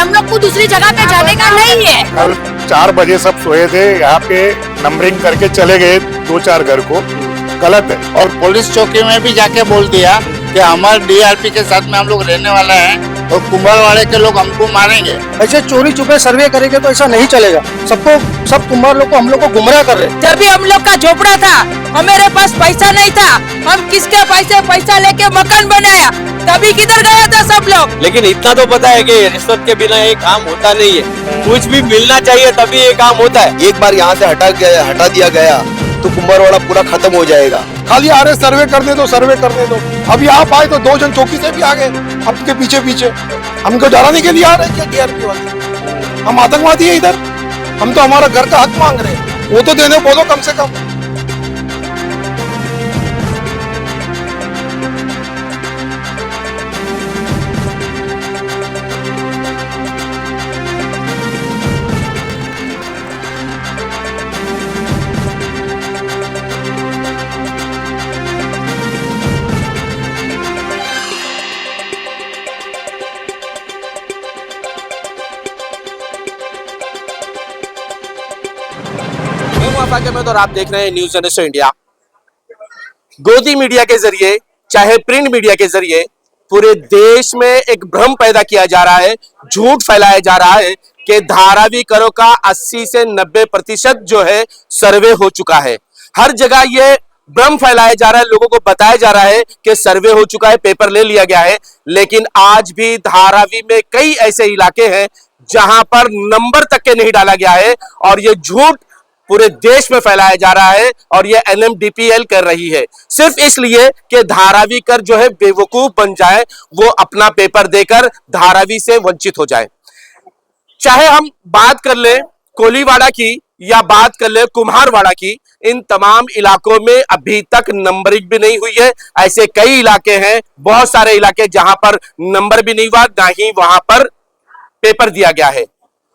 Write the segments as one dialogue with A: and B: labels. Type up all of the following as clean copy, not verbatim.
A: हम लोग को दूसरी जगह पे जाने का नहीं है।
B: कल 4 बजे सब सोए थे, यहाँ पे नंबरिंग करके चले गए 2-4 घर को, गलत है।
C: और पुलिस चौकी में भी जाके बोल दिया कि हमारे डीआरपी के साथ में हम लोग रहने वाले हैं और कुंभारवाड़े के लोग हमको मारेंगे।
D: ऐसे चोरी छुपे सर्वे करेंगे तो ऐसा नहीं चलेगा। सब कुंभार लोग को हम लोग को गुमराह कर रहे।
A: जब भी हम लोग का झोपड़ा था, हमारे पास पैसा नहीं था, हम किसके पैसा लेके मकान बनाया, तभी किधर गया था सब लोग।
E: लेकिन इतना तो पता है कि रिश्वत के बिना ये काम होता नहीं है, कुछ भी मिलना चाहिए तभी ये काम होता है।
F: एक बार यहाँ से हटा दिया गया तो कुंभारवाड़ा पूरा खत्म हो जाएगा।
D: खाली आ रहे सर्वे करने दो, सर्वे करने दो। अभी आप आए तो 2 जन चौकी से भी आ गए आपके पीछे पीछे। हमको डराने के लिए आ रहे हैं डीआरपी वाले। हम आतंकवादी है इधर, हम तो हमारा घर का हक मांग रहे हैं, वो तो देने बोलो कम से कम।
E: में तो आप देख रहे हैं न्यूज़ जनरेशन इंडिया। गोदी मीडिया के जरिए चाहे प्रिंट मीडिया के जरिए पूरे देश में एक भ्रम पैदा किया जा रहा है, झूठ फैलाया जा रहा है कि धारावी करों का 80 से 90% जो है सर्वे हो चुका है। हर जगह ये भ्रम फैलाया जा रहा है, लोगों को बताया जा रहा है कि सर्वे हो चुका है, पेपर ले लिया गया है। लेकिन आज भी धारावी में कई ऐसे इलाके हैं जहां पर नंबर तक के नहीं डाला गया है और ये झूठ पूरे देश में फैलाया जा रहा है और ये NMDPL कर रही है सिर्फ इसलिए कि धारावी कर जो है बेवकूफ बन जाए, वो अपना पेपर देकर धारावी से वंचित हो जाए। चाहे हम बात कर ले कोलीवाड़ा की या बात कर ले कुम्हारवाड़ा की, इन तमाम इलाकों में अभी तक नंबरिंग भी नहीं हुई है। ऐसे कई इलाके हैं, बहुत सारे इलाके जहां पर नंबर भी नहीं हुआ, ना ही वहां पर पेपर दिया गया है।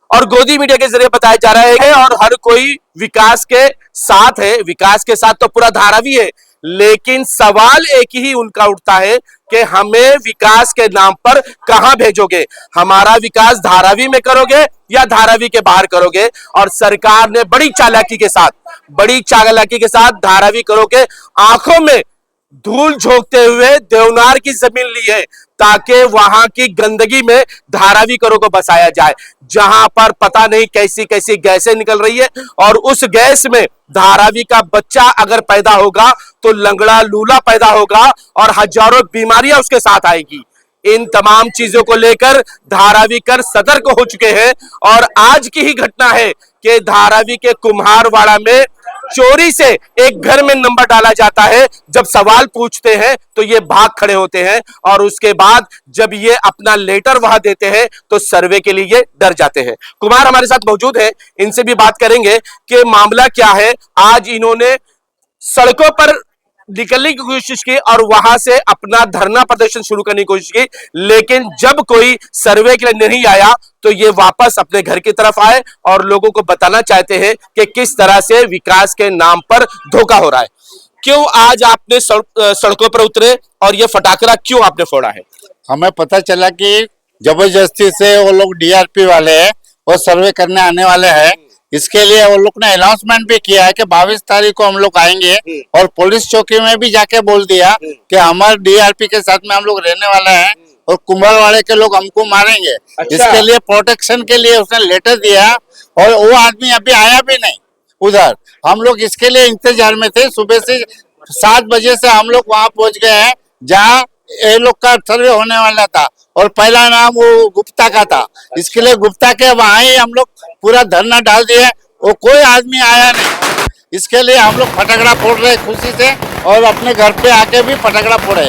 E: और गोदी मीडिया के जरिए बताया जा रहा है और हर कोई विकास के साथ है, विकास के साथ तो पूरा धारावी है, लेकिन सवाल एक ही उनका उठता है कि हमें विकास के नाम पर कहां भेजोगे, हमारा विकास धारावी में करोगे या धारावी के बाहर करोगे। और सरकार ने बड़ी चालाकी के साथ धारावी करों के आंखों में धूल झोंकते हुए देवनार की जमीन ली है ताकि वहां की गंदगी में धारावी करों को बसाया जाए, जहां पर पता नहीं कैसी कैसी गैसें निकल रही है और उस गैस में धारावी का बच्चा अगर पैदा होगा तो लंगड़ा लूला पैदा होगा और हजारों बीमारियां उसके साथ आएगी। इन तमाम चीजों को लेकर धारावी कर सतर्क हो चुके हैं और आज की ही घटना है कि धारावी के कुम्हारवाड़ा में चोरी से एक घर में नंबर डाला जाता है। जब सवाल पूछते हैं तो ये भाग खड़े होते हैं और उसके बाद जब ये अपना लेटर वहां देते हैं तो सर्वे के लिए ये डर जाते हैं। कुमार हमारे साथ मौजूद है, इनसे भी बात करेंगे कि मामला क्या है। आज इन्होंने सड़कों पर निकलने की कोशिश की और वहां से अपना धरना प्रदर्शन शुरू करने की कोशिश की, लेकिन जब कोई सर्वे के लिए नहीं आया तो ये वापस अपने घर की तरफ आए और लोगों को बताना चाहते हैं कि किस तरह से विकास के नाम पर धोखा हो रहा है। क्यों आज आपने सड़कों पर उतरे और ये फटाकरा क्यों आपने फोड़ा है?
C: हमें पता चला कि जबरदस्ती से वो लोग डीआरपी वाले हैं, वो सर्वे करने आने वाले हैं। इसके लिए वो लोग ने अनाउंसमेंट भी किया है कि 22 तारीख को हम लोग आएंगे और पुलिस चौकी में भी जाके बोल दिया कि हमारे डीआरपी के साथ में हम लोग रहने वाले हैं और कुंभारवाड़े के लोग हमको मारेंगे।
E: अच्छा।
C: इसके लिए प्रोटेक्शन के लिए उसने लेटर दिया और वो आदमी अभी आया भी नहीं उधर। हम लोग इसके लिए इंतजार में थे, सुबह से 7 बजे से हम लोग वहां पहुंच गए हैं जहाँ ये लोग का सर्वे होने वाला था और पहला नाम वो गुप्ता का था। इसके लिए गुप्ता के वहां ही हम लोग पूरा धरना डाल दिए, वो कोई आदमी आया नहीं। इसके लिए हम लोग फटाकड़ा फोड़ रहे खुशी से और अपने घर पे आके भी फटाकड़ा फोड़े।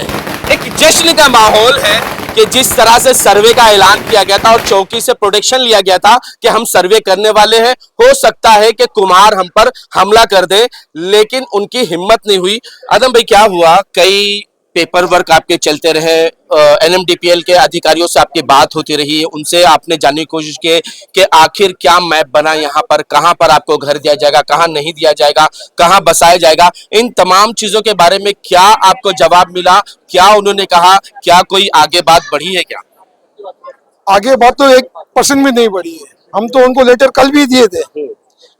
E: एक जश्न का माहौल है कि जिस तरह से सर्वे का ऐलान किया गया था और चौकी से प्रोटेक्शन लिया गया था कि हम सर्वे करने वाले हैं, हो सकता है कि कुम्हार हम पर हमला कर दे, लेकिन उनकी हिम्मत नहीं हुई। आदम भाई, क्या हुआ? कई पेपर वर्क आपके चलते रहे, NMDPL के अधिकारियों से आपकी बात होती रही, उनसे आपने जानने की कोशिश की कि आखिर क्या मैप बना यहाँ पर, कहाँ पर आपको घर दिया जाएगा, कहाँ नहीं दिया जाएगा, कहाँ बसाया जाएगा। इन तमाम चीजों के बारे में क्या आपको जवाब मिला? क्या उन्होंने कहा? क्या कोई आगे बात बढ़ी है क्या?
D: आगे बात तो 1% भी नहीं बढ़ी है। हम तो उनको लेटर कल भी दिए थे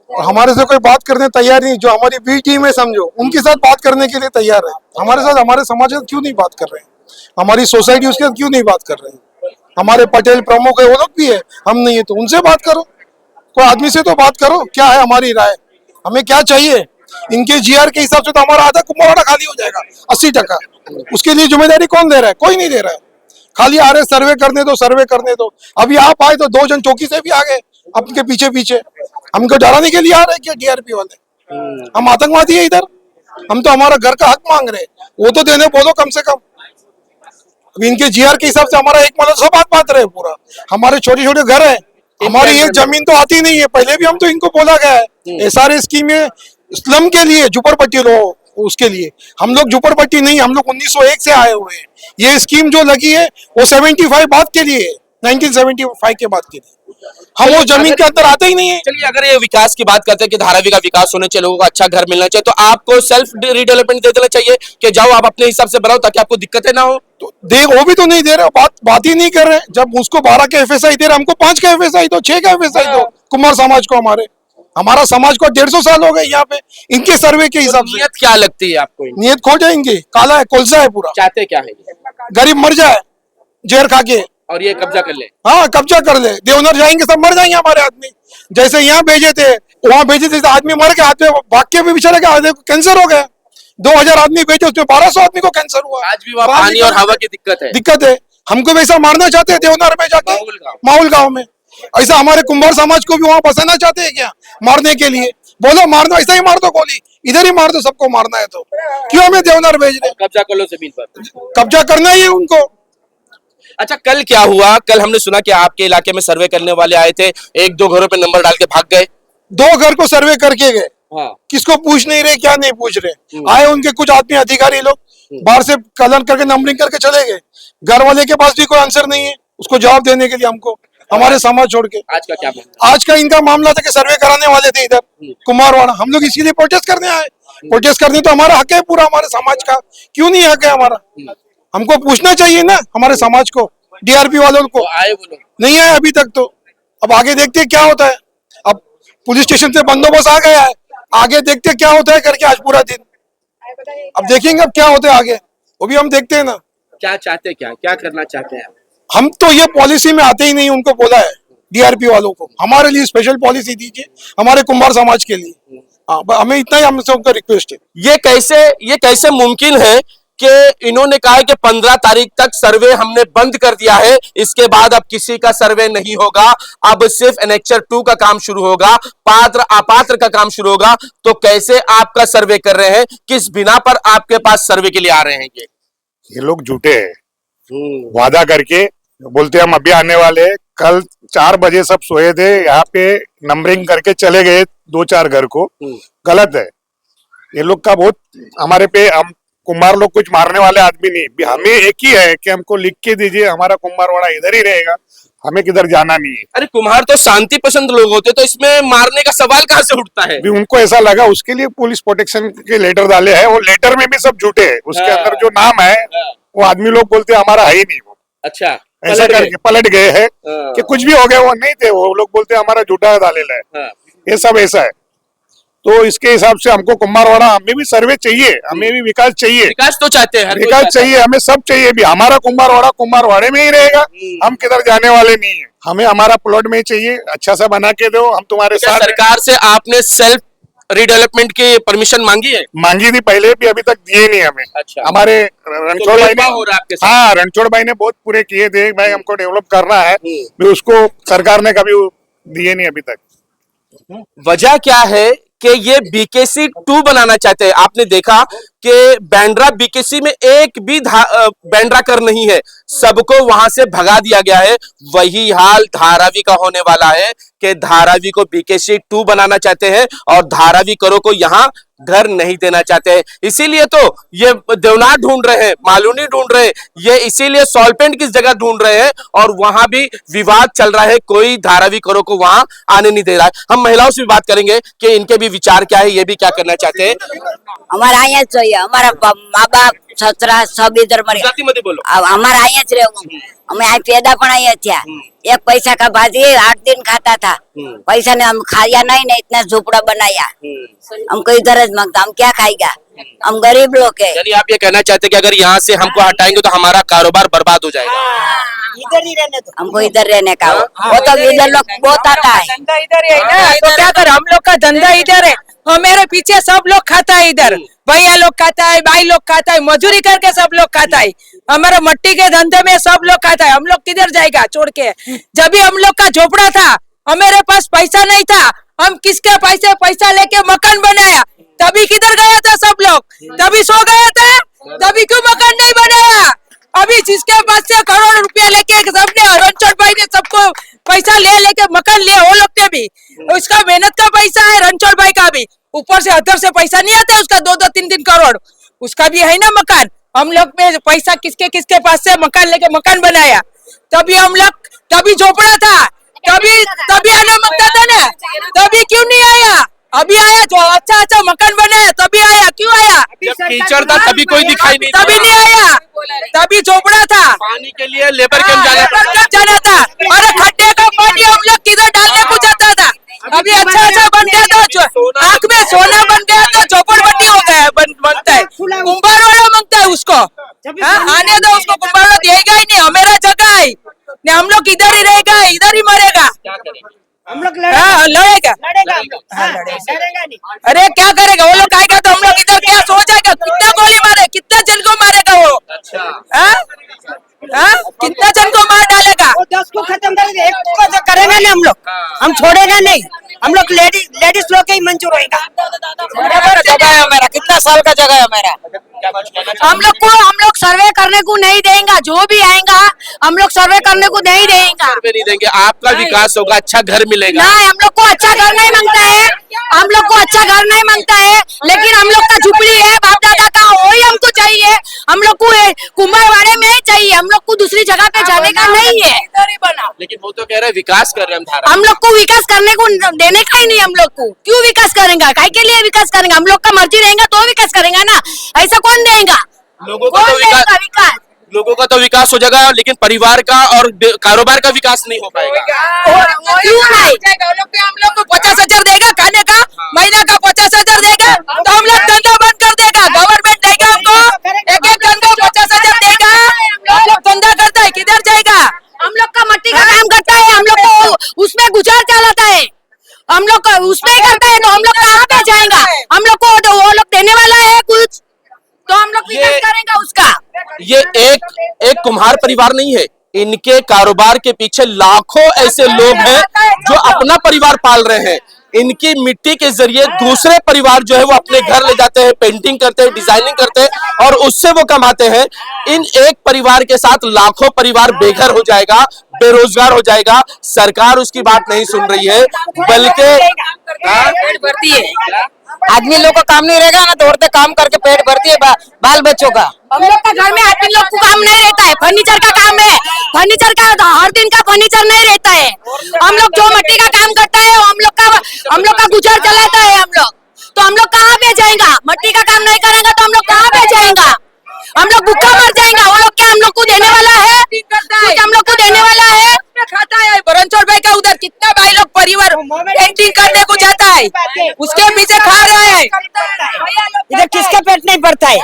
D: और हमारे से कोई बात करने तैयार नहीं। जो हमारी बी टीम है समझो, उनके साथ बात करने के लिए तैयार है। हमारे साथ, हमारे समाज के साथ क्यों नहीं बात कर रहे हैं? हमारी सोसाइटी उसके साथ क्यों नहीं बात कर रहे हैं? हमारे पटेल प्रमुख है, वो लोग भी है, हम नहीं है, तो उनसे बात करो। कोई आदमी से तो बात करो, क्या है हमारी राय, हमें क्या चाहिए। इनके जीआर के हिसाब से तो हमारा आधा कुंभवाड़ा खाली हो जाएगा, 80%। उसके लिए जिम्मेदारी कौन दे रहा है? कोई नहीं दे रहा है। खाली आ रहे सर्वे करने दो, सर्वे करने दो। अभी आप आए तो 2 जन चौकी से भी आ गए आपके पीछे पीछे। हमको डराने के लिए आ रहे हैं क्या डीआरपी वाले? हम आतंकवादी है इधर? हम तो हमारा घर का हक मांग रहे हैं, वो तो देने बोलो कम से कम। अब इनके जीआर के हिसाब से हमारा एक मतलब सब बात रहे पूरा। हमारे छोटे छोटे घर है, हमारी ये जमीन तो आती नहीं है। पहले भी हम तो इनको बोला गया है एसआर स्कीम में स्लम के लिए, झुपड़पट्टी लोग, उसके लिए। हम लोग झुपड़पट्टी नहीं, हम लोग 1901 से आए हुए हैं। ये स्कीम जो लगी है वो 75 बाद के लिए, 1975 के बाद के लिए। हम वो जमीन के अंदर आते ही नहीं है।
E: चलिए, अगर ये विकास की बात करते हैं कि धारावी का विकास होने चाहिए, लोगों को अच्छा घर मिलना चाहिए, तो आपको सेल्फ रिडेवलपमेंट दे देना चाहिए कि जाओ आप अपने हिसाब से बनाओ ताकि आपको दिक्कतें ना हो।
D: तो वो भी तो नहीं दे रहे, बात ही नहीं कर रहे। जब उसको 12 के एफएसआई दे रहे, हमको 5 का एफएसआई दो, 6 का एफएसआई दो। कुमार समाज को, हमारा समाज को 150 साल हो गए यहाँ पे इनके सर्वे के हिसाब से।
E: नियत क्या लगती है आपको?
D: नियत खो जाएंगे, काला है, कोलसा है पूरा।
E: चाहते क्या है ये?
D: गरीब मर जाए जहर खा के,
E: और ये कब्जा कर ले।
D: हाँ कब्जा कर ले। देवनर जाएंगे, सब मर जाएंगे हमारे आदमी। जैसे यहाँ भेजे थे वहां भेजे थे, आदमी मर गया, आदमी भाग के भी बेचारे का आदमी को कैंसर हो गया। 2000 आदमी भेजे, उसमें 1200 आदमी को कैंसर हुआ।
E: आज भी वहाँ पानी और हवा की दिक्कत है।
D: हमको वैसा मारना चाहते हैं देवनार में जाके, माहौल गांव में। ऐसा हमारे कुंभार समाज को भी वहां बसाना चाहते हैं क्या मारने के लिए? बोलो मार दो, ऐसा ही मार दो गोली, इधर ही मार दो, सबको मारना है तो। क्यों हमें देवनार भेज रहे?
E: कब्जा कर लो जमीन पर,
D: कब्जा करना ही है उनको।
E: अच्छा, कल क्या हुआ? कल हमने सुना कि आपके इलाके में सर्वे करने वाले आए थे, 1-2 घरों पे नंबर डाल के भाग गए।
D: 2 घर को सर्वे करके गए।
E: हाँ।
D: किसको पूछ नहीं रहे, क्या नहीं पूछ रहे। आए उनके कुछ आदमी अधिकारी लोग, बाहर से कलर करके नंबरिंग करके चले गए। घर वाले के पास भी कोई आंसर नहीं है उसको जवाब देने के लिए हमको, हमारे समाज छोड़ के।
E: आज का क्या मामला?
D: आज का इनका मामला था कि सर्वे कराने वाले थे इधर कुमारवाड़ा। हम लोग इसीलिए प्रोटेस्ट करने आए। प्रोटेस्ट करने तो हमारा हक है पूरा, हमारे समाज का। क्यों नहीं हक है हमारा? हमको पूछना चाहिए ना हमारे समाज को, डीआरपी वालों को।
E: आए वो लोग
D: नहीं आए अभी तक तो। अब आगे देखते हैं क्या होता है। अब पुलिस स्टेशन से बंदोबस्त आ गया है, आगे देखते हैं क्या होता है करके आज पूरा दिन। अब देखेंगे अब क्या होता है आगे, वो भी हम देखते हैं ना।
E: क्या चाहते, क्या करना चाहते हैं?
D: हम तो ये पॉलिसी में आते ही नहीं, उनको बोला है डीआरपी वालों को हमारे लिए स्पेशल पॉलिसी दीजिए, हमारे कुंभार समाज के लिए। हाँ, हमें इतना ही हमसे उनका रिक्वेस्ट है।
E: ये कैसे मुमकिन है कि इन्होंने कहा है कि 15 तारीख तक सर्वे हमने बंद कर दिया है, इसके बाद अब किसी का सर्वे नहीं होगा, अब सिर्फ एनेक्चर 2 का काम शुरू होगा, पात्र अपात्र का काम शुरू होगा। तो कैसे आपका सर्वे कर रहे हैं? किस बिना पर आपके पास सर्वे के लिए आ रहे हैं?
B: ये लोग झूठे हैं। वादा करके बोलते हम अभी आने वाले हैं। कल 4 बजे सब सोए थे, यहाँ पे नंबरिंग करके चले गए 2-4 घर को। गलत है ये लोग का बहुत। हमारे पे, हम कुंभार लोग कुछ मारने वाले आदमी नहीं। हमें एक ही है कि हमको लिख के दीजिए, हमारा कुंभारवाड़ा इधर ही रहेगा, हमें किधर जाना नहीं है।
E: अरे कुम्हार तो शांति पसंद लोग होते, तो इसमें मारने का सवाल कहाँ से उठता है?
B: भी उनको ऐसा लगा, उसके लिए पुलिस प्रोटेक्शन के लेटर डाले हैं। वो लेटर में भी सब झूठे है, उसके अंदर जो नाम है वो आदमी लोग बोलते हैं हमारा है ही नहीं। वो
E: अच्छा,
B: ऐसा करके पलट गए हैं कि कुछ भी हो गया, वो नहीं थे। वो लोग बोलते हैं हमारा झूठा डालेला है। ये सब ऐसा है। तो इसके हिसाब से हमको कुंभारवाड़ा, हमें भी सर्वे चाहिए, हमें भी विकास चाहिए।
E: विकास तो चाहते हैं,
B: विकास चाहिए, हमें सब चाहिए भी। हमारा कुंभारवाड़ा कुंभारवाड़े में ही रहेगा, हम किधर जाने वाले नहीं है। हमें हमारा प्लॉट में चाहिए, अच्छा सा बना के दो, हम तुम्हारे साथ।
E: सरकार से आपने सेल्फ रिडेवलपमेंट की परमिशन मांगी है?
B: मांगी थी पहले भी, अभी तक दिए नहीं हमें।
E: अच्छा।
B: हमारे रणछोड़ भाई
E: हो रहा है आपके साथ?
B: हाँ, रणछोड़ भाई ने बहुत पूरे किए थे भाई, हमको डेवलप करना है भी, उसको सरकार ने कभी दिए नहीं अभी तक।
E: वजह क्या है कि ये बीकेसी 2 बनाना चाहते हैं? आपने देखा कि बैंड्रा बीकेसी में एक भी बैंड्रा कर नहीं है, सबको वहां से भगा दिया गया है। वही हाल धारावी का होने वाला है कि धारावी को बीकेसी 2 बनाना चाहते हैं और धारावी करो को यहां घर नहीं देना चाहते हैं। इसीलिए तो ये देवनार ढूंढ रहे हैं, मालूनी ढूंढ रहे हैं, ये इसीलिए सॉल्पेंट किस जगह ढूंढ रहे हैं, और वहां भी विवाद चल रहा है, कोई धारावी करो को वहां आने नहीं दे रहा है। हम महिलाओं से भी बात करेंगे कि इनके भी विचार क्या है, ये भी क्या करना चाहते हैं।
G: हमारा यहाँ चाहिए, हमारा माँ बाप ससरा सब इधर मरे
E: ગુજરાતીમાંથી બોલો.
G: अब हमारा અહીંયા જ રહેવું અમે આ પેદા પણ અહીંયા થયા एक पैसा का भाजी 8 दिन खाता था पैसा ने हम खाया नहीं ना इतना झोपड़ा बनाया हमको इधर ज मांगता हम क्या खाएगा हम गरीब लोग है
E: यानी आप ये कहना चाहते हैं कि अगर यहाँ से हमको हटाएंगे तो हमारा कारोबार बर्बाद हो जाएगा.
A: इधर ही रहने दो
G: हमको इधर रहने का वो तो इधर लोग बहुत आता है
A: धंधा इधर ही है ना तो क्या कर हम लोग का धंधा इधर है और मेरे पीछे सब लोग खाता है इधर भैया लोग खाता है भाई लोग खाता है मजदूरी करके सब लोग खाता है हमारा मट्टी के धंधे में सब लोग खाता है हम लोग किधर जाएगा छोड़ के जब भी हम लोग का झोपड़ा था हमारे पास पैसा नहीं था हम किसके पैसे पैसा लेके मकान बनाया तभी किधर गया था सब लोग तभी सो गया था तभी क्यों मकान नहीं बनाया अभी जिसके पास से करोड़ रुपया लेके सबने रणछोड़ भाई ने सबको पैसा ले लेके मकान लिया वो लोग ने भी उसका मेहनत का पैसा है रणछोड़ भाई का भी ऊपर से अदर से पैसा नहीं आता उसका 2-3 करोड़ उसका भी है ना मकान हम लोग में पैसा किसके किसके पास से मकान लेके मकान बनाया तभी हम लोग तभी झोपड़ा था तभी आना मांगता था ना तभी क्यों नहीं आया अभी आया जो अच्छा मकान बनाया तभी आया क्यों आया
E: जब कीचड़ था तभी कोई दिखाई नहीं
A: तभी नहीं आया तभी झोपड़ा था
E: पानी के लिए लेबर कैंप
A: जाना था अरे खड्डे का पानी हम लोग किधर डालने को जाता था अभी अच्छा बन गया था आँख में सोना बन गया था झोपड़पट्टी हो गया बनता है कुंभार वाला मांगता है उसको आने दो उसको कुंभार वाला देगा ही नहीं हमारा जगह है हम लोग इधर ही रहेगा इधर ही मरेगा हम लोग लड़ेगा अरे क्या करेगा वो लोग आएगा तो हम लोग इधर क्या सो जाएगा कितना गोली मारे कितना जन को मारेगा वो कितना जन को मार डालेगा
H: 10 को खत्म करेंगे एक को करेंगे ना हम छोड़ेगा नहीं हम लोग लेडीज लोग के ही मंजूर होगा
A: जगह है मेरा कितना साल का जगह है मेरा
G: हम लोग सर्वे करने को नहीं देंगे जो भी आएगा हम लोग सर्वे करने को नहीं देंगे
E: नहीं देंगे आपका विकास होगा अच्छा घर मिलेगा
G: नहीं हम लोग को अच्छा घर नहीं मांगता है हम लोग को अच्छा घर नहीं मांगता है लेकिन हम लोग का झुपड़ी है बाप दादा का वही हमको चाहिए हम लोग को कुंभारवाड़े में ही चाहिए हम लोग को दूसरी जगह पे जाने का नहीं है
E: लेकिन वो तो कह रहे हैं विकास कर रहे हैं
G: हम लोग को विकास करने को देने का ही नहीं हम लोग को क्यों विकास करेंगे काय के लिए विकास करेंगे हम लोग का मर्जी रहेगा तो विकास करेंगे ना ऐसा कौन देगा
E: लोगों का
G: कौन
E: तो
G: देगा विकास
E: लोगों का तो विकास हो जाएगा लेकिन परिवार का और कारोबार का विकास नहीं हो पाएगा
G: क्यों नहीं
A: हम लोग को 50,000 देगा खाने का महीना का 50,000 देगा तो हम लोग धंधा बंद कर देगा गवर्नमेंट देगा हमको एक धंधा 50,000 देगा हम लोग धंधा करता है किधर जाएगा
G: हम लोग का मट्टी का काम करता है हम लोग को उसमें गुजार चलाता है हम लोग उसमें ही करता है तो हम लोग कहाँ पे जाएगा हम लोग को वो लोग देने वाला है कुछ तो हम लोग विकास करेंगे उसका
E: ये एक कुम्हार परिवार नहीं है इनके कारोबार के पीछे लाखों ऐसे लोग हैं जो अपना परिवार पाल रहे हैं इनकी मिट्टी के जरिए दूसरे परिवार जो है वो अपने घर ले जाते हैं पेंटिंग करते हैं डिजाइनिंग करते हैं और उससे वो कमाते हैं इन एक परिवार के साथ लाखों परिवार बेघर हो जाएगा बेरोजगार हो जाएगा सरकार उसकी बात नहीं सुन रही है बल्कि
A: पेट भरती है आदमी लोग को काम नहीं रहेगा ना तो औरतें काम करके पेट भरती है बाल बच्चों का
G: हम लोग का घर में आदमी लोग को काम नहीं रहता है फर्नीचर का काम है फर्नीचर का हर दिन का फर्नीचर नहीं रहता है हम लोग जो मट्टी का काम करता है हम लोग का गुजर चलाता है हम लोग तो हम लोग कहाँ पे जाएगा मट्टी का काम नहीं करेंगे तो हम लोग कहाँ पे जाएगा हम लोग भूखा मर जाएगा वो लोग क्या हम लोग को देने वाला है कुछ हम लोग को देने वाला है
A: खाता है रणछोड़ भाई का उधर कितना भाई लोग परिवार पेंटिंग करने को जाता है उसके पीछे खा रहा है
H: इधर किसका पेट नहीं भरता है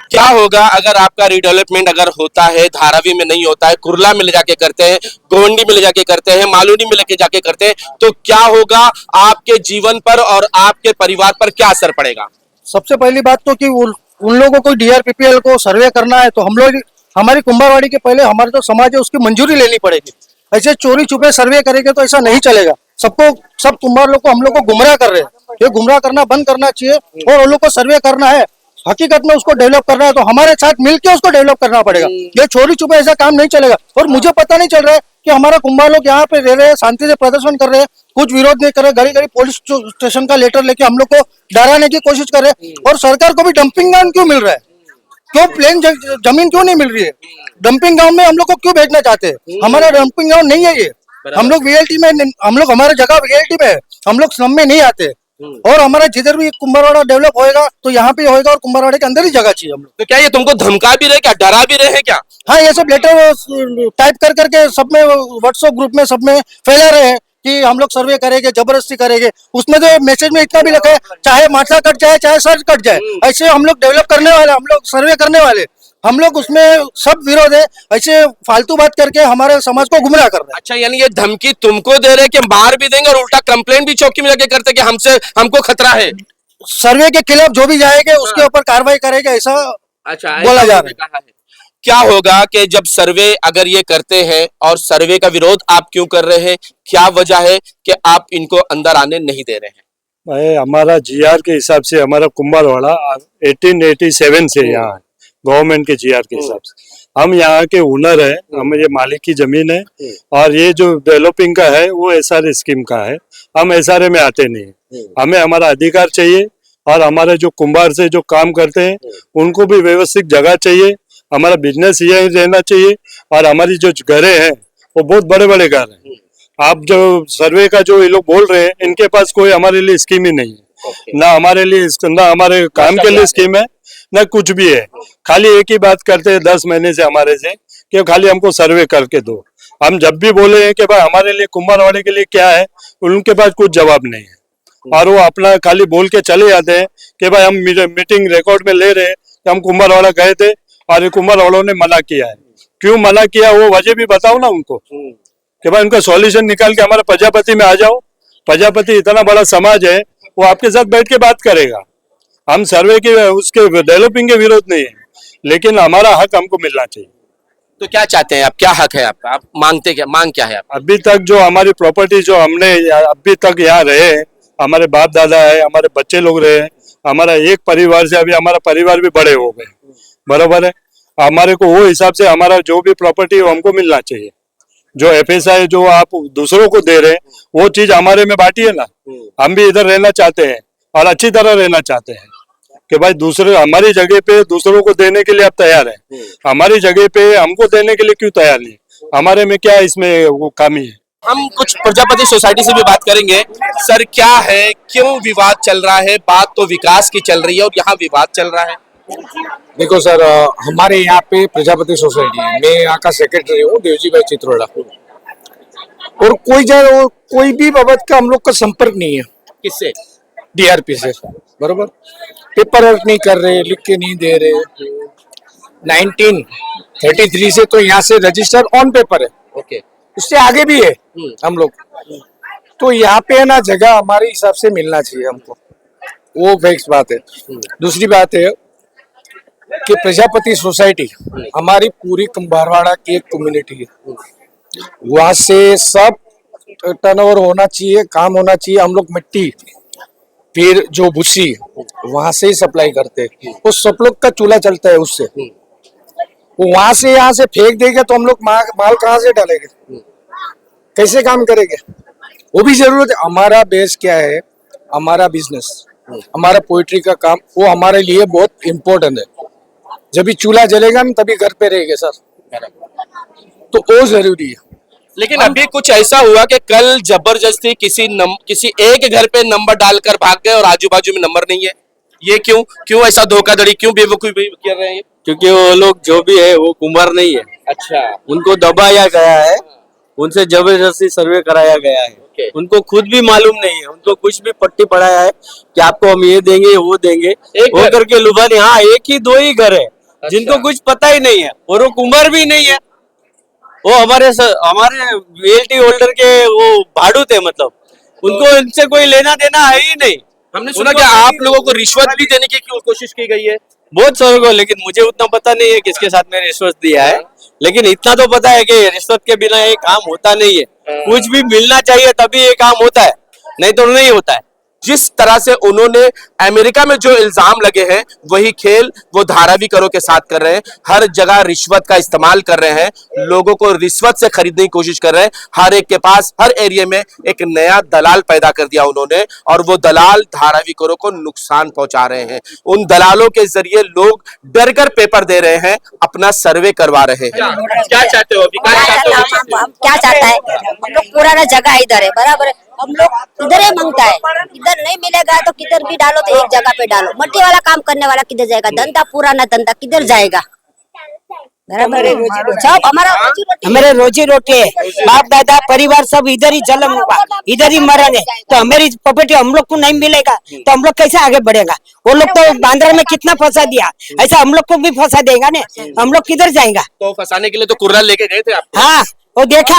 E: क्या होगा अगर आपका रिडेवलपमेंट अगर होता है धारावी में नहीं होता है कुर्ला में ले जाके करते हैं गोवंडी में ले जाके करते हैं मालूनी में लेके जाके करते हैं तो क्या होगा आपके जीवन पर और आपके परिवार पर क्या असर पड़ेगा
D: सबसे पहली बात तो कि उन लोगों को डीआरपीपीएल को सर्वे करना है तो हम लोग हमारी कुंभारवाड़ी के पहले हमारे जो समाज है उसकी मंजूरी लेनी पड़ेगी ऐसे चोरी छुपे सर्वे करेंगे तो ऐसा नहीं चलेगा सब कुंभार लोग को हम लोग को गुमराह कर रहे हैं ये गुमराह करना बंद करना चाहिए और उन लोग को सर्वे करना है हकीकत में उसको डेवलप करना है तो हमारे साथ मिलकर उसको डेवलप करना पड़ेगा ये चोरी छुपे ऐसा काम नहीं चलेगा और मुझे पता नहीं चल रहा है कि हमारा कुंभार लोग यहाँ पे रह रहे हैं शांति से प्रदर्शन कर रहे हैं कुछ विरोध नहीं कर रहे घड़ी पुलिस स्टेशन का लेटर लेके हम लोग को डराने की कोशिश कर रहे हैं और सरकार को भी डंपिंग ग्राउंड क्यों मिल रहा है क्यों प्लेन जमीन क्यों नहीं मिल रही है डंपिंग ग्राउंड में हम लोग को क्यों भेजना चाहते हैं हमारा डंपिंग ग्राउंड नहीं है ये हम लोग वीएलटी में हम लोग हमारी जगह वीएलटी में है हम लोग स्लम में नहीं आते और हमारा जिधर भी कुंभारवाड़ा डेवलप होएगा तो यहाँ पे होएगा, और कुंभारवाड़े के अंदर ही जगह चाहिए हम लोग।
E: तो क्या ये तुमको धमका भी रहे, क्या डरा भी रहे हैं क्या?
D: हाँ, ये सब लेटर टाइप कर करके सब में व्हाट्सएप ग्रुप में सब में फैला रहे हैं कि हम लोग सर्वे करेंगे, जबरदस्ती करेंगे। उसमें तो मैसेज में इतना भी लिखा है, चाहे माथा कट जाए चाहे सर कट जाए, ऐसे हम लोग डेवलप करने वाले, हम लोग सर्वे करने वाले, हम लोग उसमें सब विरोध है। ऐसे फालतू बात करके हमारे समाज को गुमराह कर रहे हैं।
E: अच्छा, यानी ये धमकी तुमको दे रहे कि मार भी देंगे और उल्टा कंप्लेंट भी चौकी में जाके करते कि हमको खतरा है।
D: सर्वे के खिलाफ जो भी जाएंगे उसके ऊपर कार्रवाई करेंगे, ऐसा
E: अच्छा,
D: बोला जा रहा है।
E: कहा है। क्या होगा कि जब सर्वे अगर ये करते हैं और सर्वे का विरोध आप क्यों कर रहे हैं, क्या वजह है कि आप इनको अंदर आने नहीं दे रहे हैं?
I: भाई, हमारा जीआर के हिसाब से हमारा कुंभारवाड़ा 1887 से यहाँ है, गवर्नमेंट के जीआर के हिसाब से। हम यहाँ के ओनर है, हम ये मालिक की जमीन है, और ये जो डेवलपिंग का है वो एसआर स्कीम का है। हम एसआरए में आते नहीं है, हमें हमारा अधिकार चाहिए, और हमारे जो कुंभार से जो काम करते हैं उनको भी व्यवस्थित जगह चाहिए। हमारा बिजनेस ये रहना चाहिए, और हमारी जो घरें हैं वो बहुत बड़े बड़े घर हैं। आप जो सर्वे का जो ये लोग बोल रहे हैं, इनके पास कोई हमारे लिए स्कीम ही नहीं है, ना हमारे लिए, ना हमारे काम के लिए स्कीम है, ना कुछ भी है। खाली एक ही बात करते हैं 10 महीने से हमारे से कि खाली हमको सर्वे करके दो। हम जब भी बोले हैं कि भाई हमारे लिए कुंभारवाड़े के लिए क्या है, उनके पास कुछ जवाब नहीं है, और वो अपना खाली बोल के चले जाते हैं कि भाई हम मीटिंग रिकॉर्ड में ले रहे हैं कि हम कुंभारवाड़ा गए थे और कुंभारवाड़ों ने मना किया है। क्यों मना किया वो वजह भी बताओ ना उनको, कि भाई उनका सॉल्यूशन निकाल के हमारे प्रजापति में आ जाओ। प्रजापति इतना बड़ा समाज है, वो आपके साथ बैठ के बात करेगा। हम सर्वे के उसके डेवलपिंग के विरोध नहीं है, लेकिन हमारा हक हमको मिलना चाहिए।
E: तो क्या चाहते हैं आप, क्या हक है आपका, आप मांगते क्या, मांग क्या है आप?
I: अभी तक जो हमारी प्रॉपर्टी जो हमने अभी तक यहाँ रहे, हमारे बाप दादा है, हमारे बच्चे लोग रहे, हमारा एक परिवार से अभी हमारा परिवार भी बड़े हो गए, बराबर है। हमारे को वो हिसाब से हमारा जो भी प्रॉपर्टी है हमको मिलना चाहिए। जो एफएसआई जो आप दूसरों को दे रहे हैं वो चीज हमारे में बांटिए ना। हम भी इधर रहना चाहते हैं और अच्छी तरह रहना चाहते हैं कि भाई दूसरे हमारी जगह पे दूसरों को देने के लिए आप तैयार हैं, हमारी जगह पे हमको देने के लिए क्यों तैयार नहीं? हमारे में क्या इसमें वो कमी है?
E: हम कुछ प्रजापति सोसाइटी से भी बात करेंगे। सर, क्या है, क्यों विवाद चल रहा है? बात तो विकास की चल रही है और यहाँ विवाद चल रहा है।
J: देखो सर, हमारे यहाँ पे प्रजापति सोसाइटी, मैं यहाँ का सेक्रेटरी हूँ, देवजी भाई चित्रोड़ा, और कोई भी बाबत का हम लोग का संपर्क नहीं है।
E: किससे?
J: डीआरपी से, बरोबर। पेपर वर्क नहीं कर रहे, लिख के नहीं दे रहे। 1933 से तो यहाँ से रजिस्टर ऑन पेपर है,
E: ओके,
J: उससे आगे भी है हम लोग। तो यहाँ पे है ना, जगह हमारे हिसाब से मिलना चाहिए हमको, वो फिक्स बात है। दूसरी बात है कि प्रजापति सोसाइटी हमारी पूरी कुंभारवाड़ा की एक कम्युनिटी है, वहां से सब टर्नओवर होना चाहिए, काम होना चाहिए। हम लोग मिट्टी फिर जो भूसी वहां से ही सप्लाई करते हैं, वो सब लोग का चूल्हा चलता है उससे। वो वहां से यहाँ से फेंक देंगे तो हम लोग माल कहाँ से डालेंगे, कैसे काम करेंगे? वो भी जरूरत है। हमारा बेस क्या है, हमारा बिजनेस, हमारा पोइट्री का काम, वो हमारे लिए बहुत इम्पोर्टेंट है। जब भी चूल्हा जलेगा ना तभी घर पे रहेंगे सर, तो वो जरूरी है।
E: लेकिन अभी कुछ ऐसा हुआ कि कल जबरदस्ती किसी एक घर पे नंबर डालकर भाग गए और आजू बाजू में नंबर नहीं है। ये क्यों ऐसा धोखाधड़ी, क्यों बेवकूफी कर रहे हैं?
F: क्योंकि वो लोग जो भी है वो कुंभार नहीं है।
E: अच्छा,
F: उनको दबाया गया है, उनसे जबरदस्ती सर्वे कराया गया है। उनको खुद भी मालूम नहीं है, उनको कुछ भी पट्टी पढ़ाया है कि आपको हम ये देंगे वो देंगे, वो करके लुभाने। हाँ, एक ही दो ही घर है जिनको कुछ पता ही नहीं है, और वो कुंभार भी नहीं है, वो हमारे रियल्टी होल्डर के वो भाड़ूत है, मतलब उनको इनसे कोई लेना देना है ही नहीं।
E: हमने सुना कि आप लोगों को रिश्वत भी देने की कोशिश की गई है।
F: बहुत सारे को, लेकिन मुझे उतना पता नहीं है किसके साथ मैंने रिश्वत दिया है, लेकिन इतना तो पता है कि रिश्वत के बिना ये काम होता नहीं है। कुछ भी मिलना चाहिए तभी ये काम होता है, नहीं तो नहीं होता है।
E: जिस तरह से उन्होंने अमेरिका में जो इल्जाम लगे हैं वही खेल वो धारावी करों के साथ कर रहे हैं। हर जगह रिश्वत का इस्तेमाल कर रहे हैं, लोगों को रिश्वत से खरीदने की कोशिश कर रहे हैं। हर एक के पास हर एरिया में एक नया दलाल पैदा कर दिया उन्होंने, और वो दलाल धारावी करों को नुकसान पहुंचा रहे हैं। उन दलालों के जरिए लोग डर कर पेपर दे रहे हैं, अपना सर्वे करवा रहे हैं। क्या चाहते हो?
G: क्या चाहता है? हम लोग पुराना जगह इधर है, बराबर है। हम लोग इधर ही मांगता है, इधर नहीं मिलेगा तो किधर भी डालो तो एक जगह पे डालो। मट्टी वाला काम करने वाला किधर जाएगा? धंधा पुराना धंधा किधर जाएगा? बराबर है। सब हमारे रोजी रोटी है, बाप दादा परिवार सब इधर ही जन्म हुआ, इधर ही मरण है, तो हमारी प्रॉपर्टी हम लोग को नहीं मिलेगा तो हम लोग कैसे आगे बढ़ेगा? वो लोग तो बांद्रा में कितना फंसा दिया, ऐसा हम लोग को भी फंसा देगा ना, हम लोग किधर जाएगा?
E: तो फंसाने के लिए तो कुर्रा लेके गए थे आप?
G: हाँ, वो देखा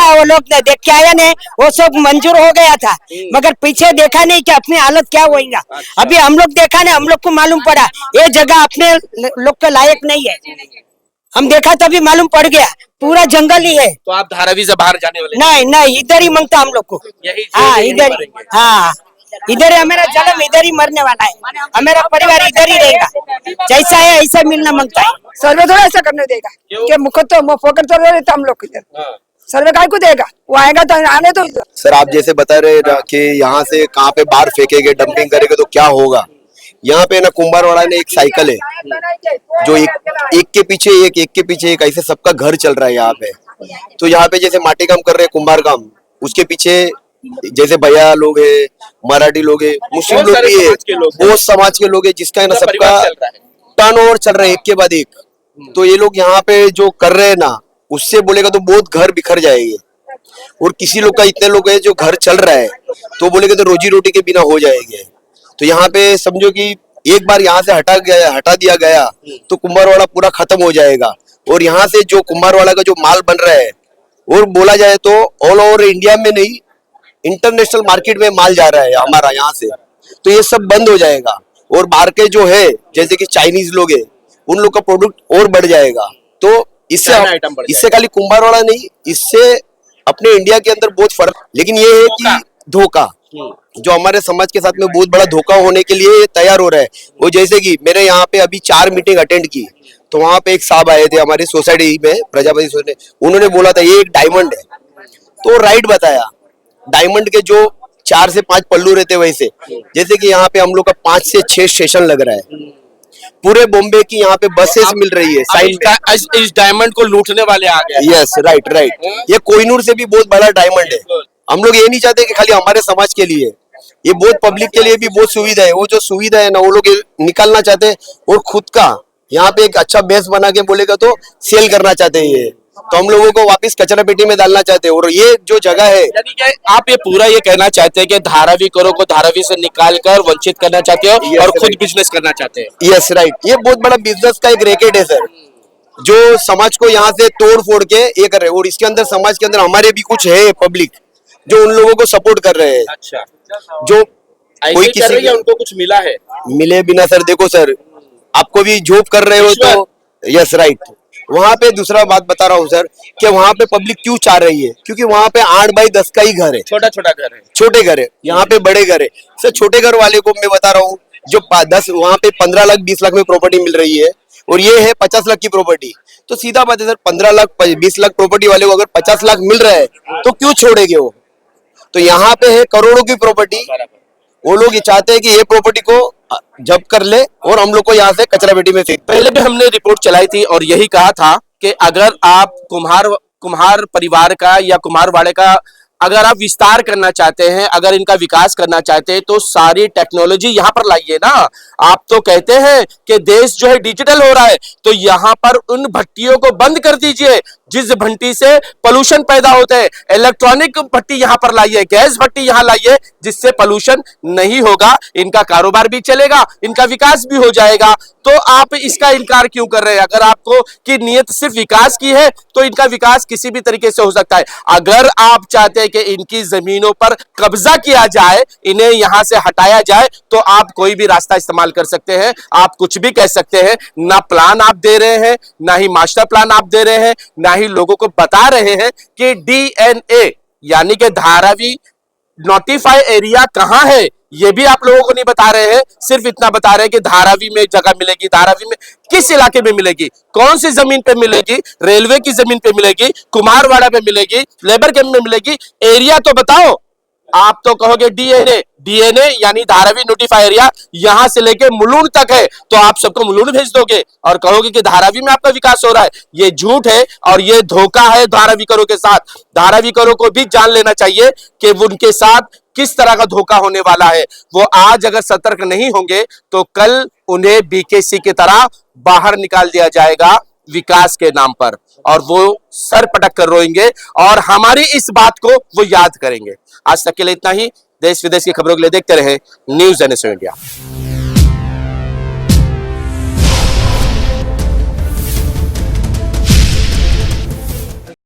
G: वो लोग देख के आया ने, वो सब मंजूर हो गया था, मगर पीछे देखा नहीं कि अपनी हालत क्या होगा। अभी हम लोग देखा नहीं, हम लोग को मालूम पड़ा ये जगह अपने लोग के लायक नहीं है। हम देखा तभी मालूम पड़ गया, पूरा जंगल ही है।
E: तो आप धारावी से बाहर जाने वाले?
G: नहीं नहीं, इधर ही मांगता हम लोग को। हाँ इधर, हाँ इधर है हमारा जन्म, इधर ही मरने वाला है, हमारा परिवार इधर ही रहेगा, जैसा है ऐसा मिलना मांगता है।
H: सर्वे थोड़ा ऐसा करने देगा कि मुख तो फोकट तो रहता हम लोग इधर, सर्वे काय को देगा? वो आएगा तो आने तो।
K: सर आप जैसे बता रहे ना कि यहाँ से कहाँ पे बाहर फेंकेंगे, डंपिंग करेंगे तो क्या होगा। यहाँ पे ना कुंभारवाड़ा ने एक साइकिल है जो एक के पीछे एक ऐसे सबका घर चल रहा है यहाँ पे। तो यहाँ पे जैसे माटी काम कर रहे हैं, कुंभार काम, उसके पीछे जैसे भैया लोग है, मराठी लोग है, मुस्लिम लोग भी है, बहुत समाज के लोग है, जिसका है ना सबका टर्नओवर चल रहा है एक के बाद एक। तो ये लोग यहाँ पे जो कर रहे हैं ना, उससे बोलेगा तो बहुत घर बिखर जाएंगे। और किसी लोग का इतने लोग है जो घर चल रहा है तो बोलेगा तो रोजी रोटी के बिना हो जाएंगे। तो यहाँ पे समझो कि एक बार यहाँ से हटा दिया गया तो कुंभारवाड़ा पूरा खत्म हो जाएगा। और यहाँ से जो कुंभारवाड़ा का जो माल बन रहा है, और बोला जाए तो ऑल ओवर इंडिया में नहीं, इंटरनेशनल मार्केट में माल जा रहा है हमारा यहाँ से, तो ये सब बंद हो जाएगा। और बाहर के जो है जैसे कि चाइनीज लोग है, उन लोग का प्रोडक्ट और बढ़ जाएगा। तो इससे खाली कुंभारवाड़ा नहीं, इससे अपने इंडिया के अंदर बहुत फर्क। लेकिन ये है कि धोखा जो हमारे समाज के साथ में बहुत बड़ा धोखा होने के लिए तैयार हो रहा है। वो जैसे कि मेरे यहाँ पे अभी 4 मीटिंग अटेंड की, तो वहां पे एक साहब आए थे हमारी सोसाइटी में, प्रजापति सोसाइटी, उन्होंने बोला था ये एक डायमंड है, तो राइट बताया। डायमंड के जो 4 से 5 पल्लू रहते वैसे, जैसे कि यहाँ पे हम लोग का 5 से 6 स्टेशन लग रहा है, पूरे बॉम्बे की यहाँ पे बसेस मिल रही है साइड।
E: इस डायमंड को लूटने वाले आ गए।
K: यस राइट राइट, ये कोहिनूर से भी बहुत बड़ा डायमंड है। हम लोग ये नहीं चाहते कि खाली हमारे समाज के लिए, ये बहुत पब्लिक के लिए भी बहुत सुविधा है। वो जो सुविधा है ना, वो लोग निकालना चाहते हैं और खुद का यहाँ पे एक अच्छा बेस बना के बोलेगा तो सेल करना चाहते हैं ये, तो हम लोगों को वापस कचरा पेटी में डालना चाहते हैं। और ये जो जगह है,
E: यानी कि आप ये पूरा ये कहना चाहते हैं कि धारावी करो को धारावी से निकाल कर वंचित करना चाहते हो और खुद बिजनेस करना चाहते हैं।
K: यस राइट, ये बहुत बड़ा बिजनेस का एक रैकेट है सर, जो समाज को यहाँ से तोड़ फोड़ के ये कर रहे हैं। और इसके अंदर समाज के अंदर हमारे भी कुछ है पब्लिक जो उन लोगों को सपोर्ट कर रहे हैं।
E: अच्छा,
K: जो कोई
E: कर
K: किसी
E: रही है, उनको कुछ मिला है?
K: मिले बिना सर, देखो सर आपको भी जॉब कर रहे हो तो यस राइट। वहां पे दूसरा बात बता रहा हूँ सर कि वहां पे पब्लिक क्यों चाह रही है, क्योंकि वहां पे 8 बाई 10 का ही घर है,
E: छोटा छोटा घर है,
K: छोटे घर है। यहाँ पे बड़े घर है सर। छोटे घर वाले को मैं बता रहा हूँ जो 10 वहां पे 15 लाख 20 लाख में प्रॉपर्टी मिल रही है, और ये है 50 लाख की प्रॉपर्टी। तो सीधा बात है सर, 15 लाख 20 लाख प्रॉपर्टी वाले को अगर 50 लाख मिल रहा है तो क्यों छोड़ेंगे वो। तो यहाँ पे है करोड़ों की प्रॉपर्टी, वो लोग ये चाहते हैं कि ये प्रॉपर्टी को जब्त कर ले और हम लोग को यहाँ से कचरा पेटी में फेंक।
E: पहले भी हमने रिपोर्ट चलाई थी और यही कहा था कि अगर आप कुम्हार परिवार का या कुम्हारवाड़े का अगर आप विस्तार करना चाहते हैं, अगर इनका विकास करना चाहते हैं, तो सारी टेक्नोलॉजी यहाँ पर लाइए ना। आप तो कहते हैं कि देश जो है डिजिटल हो रहा है, तो यहाँ पर उन भट्टियों को बंद कर दीजिए जिस भट्टी से पोल्यूशन पैदा होते हैं। इलेक्ट्रॉनिक भट्टी यहाँ पर लाइए, गैस भट्टी यहाँ लाइए, जिससे पोल्यूशन नहीं होगा, इनका कारोबार भी चलेगा, इनका विकास भी हो जाएगा। तो आप इसका इनकार क्यों कर रहे हैं? अगर आपको की नीयत सिर्फ विकास की है तो इनका विकास किसी भी तरीके से हो सकता है। अगर आप चाहते हैं कि इनकी जमीनों पर कब्जा किया जाए, इन्हें यहां से हटाया जाए, तो आप कोई भी रास्ता इस्तेमाल कर सकते हैं, आप कुछ भी कह सकते हैं। ना प्लान आप दे रहे हैं, ना ही मास्टर प्लान आप दे रहे हैं, ना ही लोगों को बता रहे हैं कि डीएनए यानी कि धारावी नोटिफाई एरिया कहां है, ये भी आप लोगों को नहीं बता रहे हैं। सिर्फ इतना बता रहे हैं कि धारावी में जगह मिलेगी, धारावी में किस इलाके में मिलेगी, कौन सी जमीन पे मिलेगी, रेलवे की जमीन पे मिलेगी, कुम्हारवाड़ा पे मिलेगी, लेबर कैंप में मिलेगी, एरिया तो बताओ। आप तो कहोगे डीएनए, डीएनए यानी धारावी नोटिफाई एरिया यहां से लेके मुलुंड तक है, तो आप सबको मुलुंड भेज दोगे और कहोगे कि धारावी में आपका विकास हो रहा है। ये झूठ है और ये धोखा है धारावीकरों के साथ। धारावीकरों को भी जान लेना चाहिए कि उनके साथ किस तरह का धोखा होने वाला है। वो आज अगर सतर्क नहीं होंगे तो कल उन्हें बीकेसी की तरह बाहर निकाल दिया जाएगा विकास के नाम पर, और वो सर पटक कर रोएंगे और हमारी इस बात को वो याद करेंगे। आज तक के लिए इतना ही। देश विदेश की खबरों के लिए देखते रहे न्यूज़ NSO इंडिया।